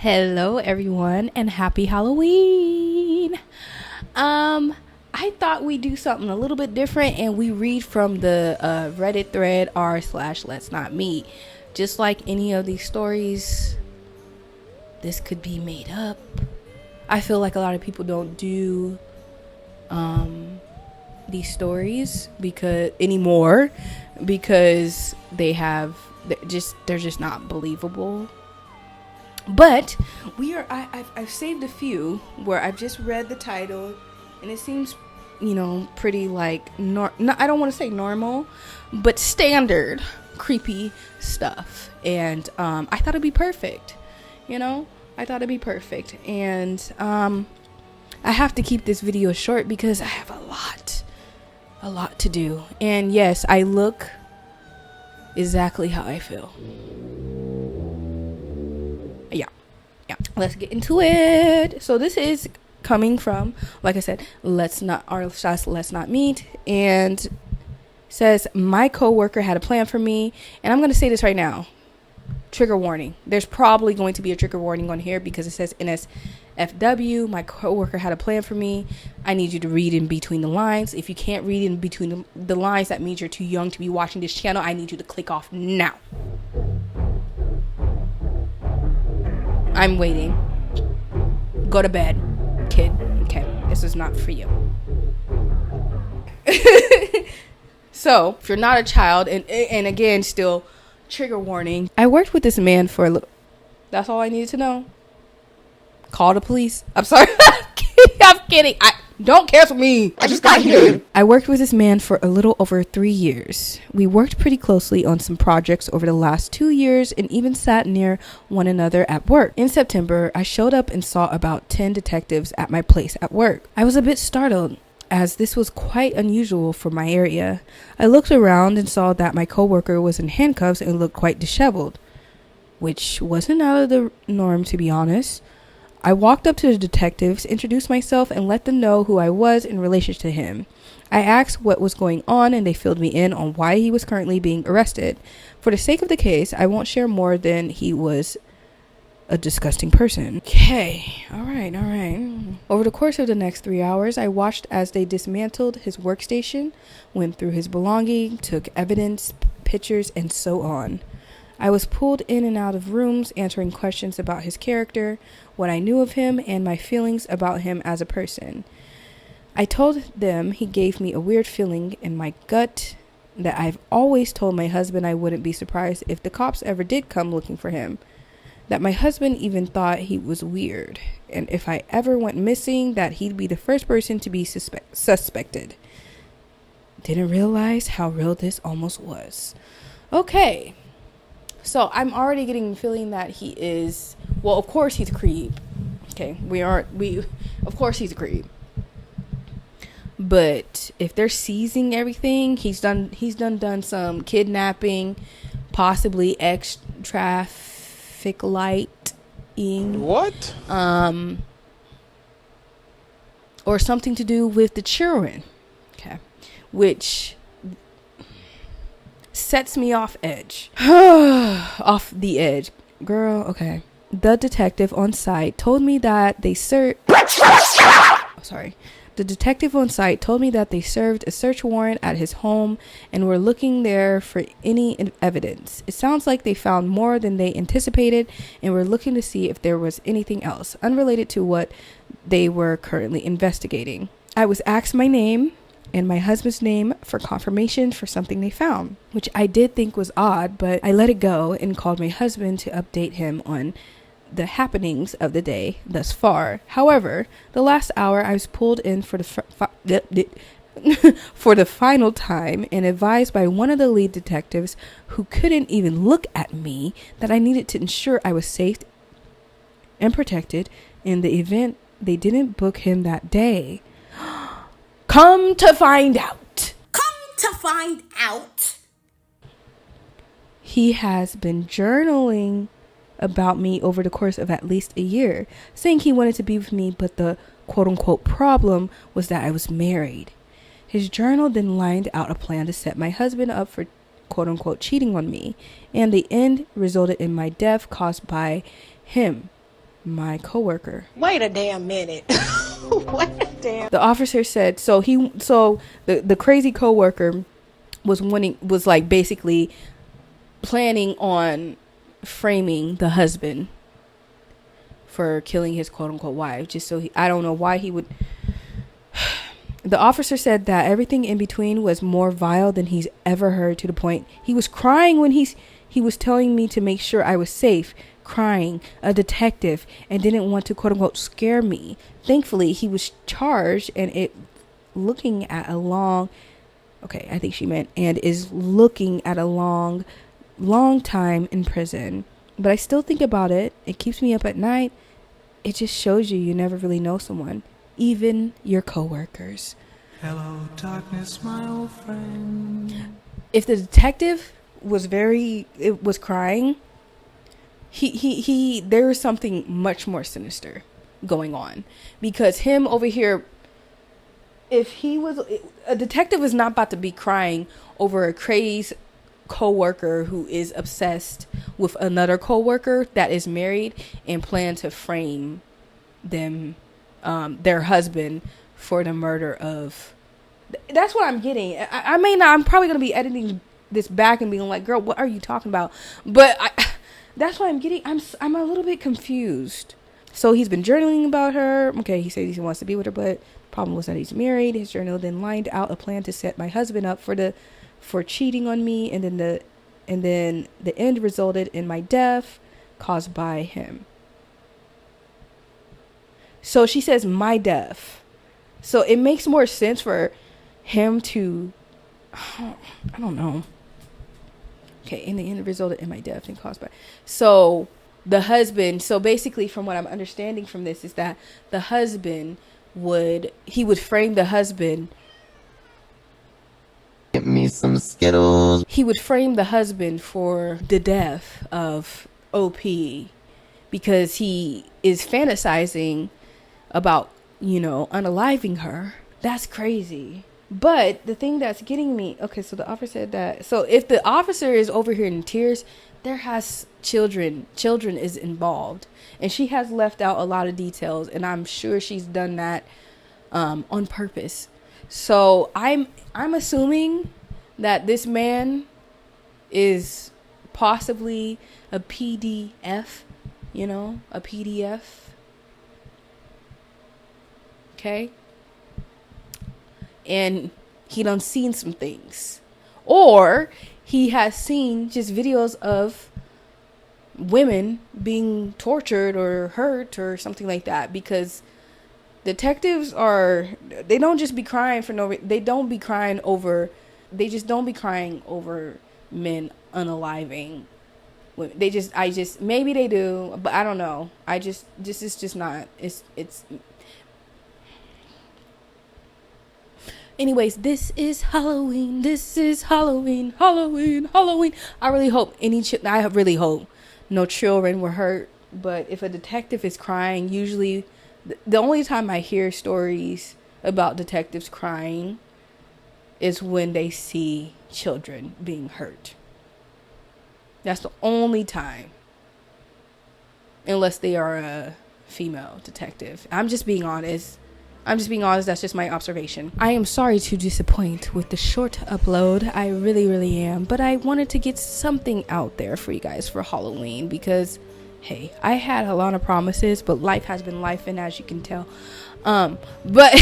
Hello everyone and happy Halloween. I thought we'd do something a little bit different and we read from the Reddit thread r/let's not meet. Just like any of these stories, this could be made up. I feel like a lot of people don't do these stories anymore because they're just not believable. But I've saved a few where I've just read the title and it seems, pretty like I don't want to say normal, but standard creepy stuff. And I thought it'd be perfect. And I have to keep this video short because I have a lot to do. And yes, I look exactly how I feel. Yeah, let's get into it. So this is coming from, like I said, let's not meet, and says my coworker had a plan for me, and I'm going to say this right now. Trigger warning. There's probably going to be a trigger warning on here because it says NSFW, my coworker had a plan for me. I need you to read in between the lines. If you can't read in between the lines, that means you're too young to be watching this channel. I need you to click off now. I'm waiting. Go to bed, kid. Okay, this is not for you. So, if you're not a child, and again, still, trigger warning. I worked with this man for a little. That's all I needed to know. Call the police. I'm sorry. I'm kidding. Don't cancel me. I just got here. I worked with this man for a little over 3 years. We worked pretty closely on some projects over the last 2 years and even sat near one another at work. In September, I showed up and saw about 10 detectives at my place at work. I was a bit startled, as this was quite unusual for my area. I looked around and saw that my coworker was in handcuffs and looked quite disheveled, which wasn't out of the norm, to be honest. I walked up to the detectives, introduced myself, and let them know who I was in relation to him. I asked what was going on, and they filled me in on why he was currently being arrested. For the sake of the case, I won't share more than he was a disgusting person. Okay, all right. Over the course of the next 3 hours, I watched as they dismantled his workstation, went through his belongings, took evidence, pictures, and so on. I was pulled in and out of rooms, answering questions about his character, what I knew of him, and my feelings about him as a person. I told them he gave me a weird feeling in my gut that I've always told my husband I wouldn't be surprised if the cops ever did come looking for him. That my husband even thought he was weird, and if I ever went missing, that he'd be the first person to be suspected. Didn't realize how real this almost was. Okay. So I'm already getting the feeling that he is, well, of course he's a creep. Okay, of course he's a creep. But if they're seizing everything, he's done some kidnapping, possibly traffic lighting. What? Or something to do with the children. Okay, which sets me off edge. Off the edge. Girl, okay. The detective on site told me that they served a search warrant at his home and were looking there for any evidence. It sounds like they found more than they anticipated and were looking to see if there was anything else unrelated to what they were currently investigating. I was asked my name and my husband's name for confirmation for something they found, which I did think was odd, but I let it go and called my husband to update him on the happenings of the day thus far. However, the last hour I was pulled in for the final time and advised by one of the lead detectives, who couldn't even look at me, that I needed to ensure I was safe and protected in the event they didn't book him that day. Come to find out, he has been journaling about me over the course of at least a year, saying he wanted to be with me, but the quote-unquote problem was that I was married. His journal then lined out a plan to set my husband up for quote-unquote cheating on me, and the end resulted in my death caused by him. my coworker. Wait a damn minute. Wait a damn. The officer said the crazy coworker was like basically planning on framing the husband for killing his quote unquote wife, just so I don't know why he would. The officer said that everything in between was more vile than he's ever heard, to the point he was crying when he was telling me to make sure I was safe, crying, a detective, and didn't want to quote unquote scare me. Thankfully, he was charged and is looking at a long time in prison. But I still think about it. It keeps me up at night. It just shows you never really know someone, even your coworkers. Hello, darkness, my old friend. If the detective was crying, there was something much more sinister going on, because him over here, a detective is not about to be crying over a crazed coworker who is obsessed with another coworker that is married and plan to frame them, their husband, for the murder of. That's what I'm getting. I'm probably gonna be editing this back and being like, "Girl, what are you talking about?" But that's what I'm getting. I'm a little bit confused. So he's been journaling about her. Okay, he says he wants to be with her, but the problem was that he's married. His journal then lined out a plan to set my husband up for cheating on me, and then the end resulted in my death caused by him. So she says my death. So it makes more sense for him to, I don't know. Okay, in the end resulted in my death and caused by. So the husband, so basically from what I'm understanding from this is that the husband would frame the husband. Get me some Skittles. He would frame the husband for the death of OP because he is fantasizing about, unaliving her. That's crazy. But the thing that's getting me, okay, so the officer said that, so if the officer is over here in tears, there has children is involved, and she has left out a lot of details, and I'm sure she's done that on purpose. So I'm assuming that this man is possibly a PDF, a PDF. Okay? And he done seen some things. Or he has seen just videos of women being tortured or hurt or something like that, because detectives they don't just be crying for no reason. They just don't be crying over men unaliving women. Maybe they do, but I don't know. This is just not, it's anyways, this is Halloween. I really hope no children were hurt. But if a detective is crying, usually the only time I hear stories about detectives crying is when they see children being hurt. That's the only time. Unless they are a female detective. I'm just being honest. That's just my observation. I am sorry to disappoint with the short upload. I really, really am. But I wanted to get something out there for you guys for Halloween because, hey, I had a lot of promises, but life has been lifing, as you can tell. But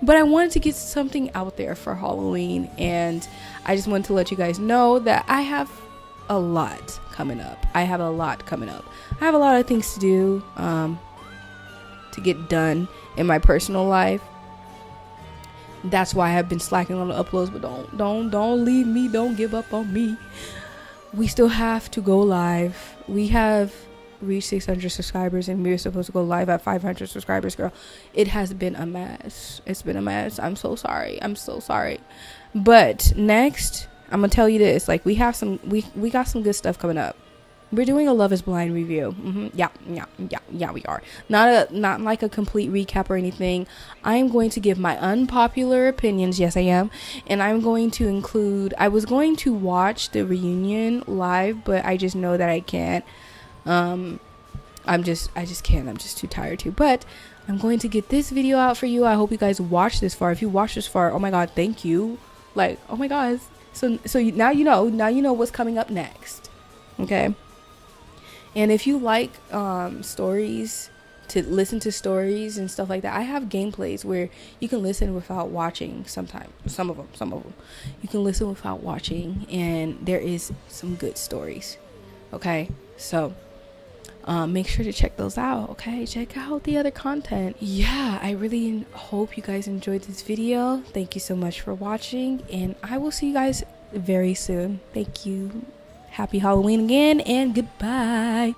but I wanted to get something out there for Halloween, and I just wanted to let you guys know that I have a lot coming up. I have a lot of things to do. To get done in my personal life. That's why I have been slacking on the uploads, but don't leave me, don't give up on me. We still have to go live. We have reached 600 subscribers and we're supposed to go live at 500 subscribers, girl. It has been a mess. It's been a mess. I'm so sorry. But next, I'm gonna tell you this, like we got some good stuff coming up. We're doing a Love is Blind review. Yeah, we are. Not like a complete recap or anything. I'm going to give my unpopular opinions. Yes, I am. And I'm going to include, I was going to watch the reunion live, but I just know that I can't. I just can't. I'm just too tired to. But I'm going to get this video out for you. I hope you guys watched this far. If you watched this far, oh my god, thank you. Like, oh my god. Now you know what's coming up next. Okay. And if you like stories, to listen to stories and stuff like that, I have gameplays where you can listen without watching. Sometimes some of them you can listen without watching, and there is some good stories. Okay, so make sure to check those out. Okay, check out the other content. Yeah, I really hope you guys enjoyed this video. Thank you so much for watching, and I will see you guys very soon. Thank you. Happy Halloween again, and goodbye.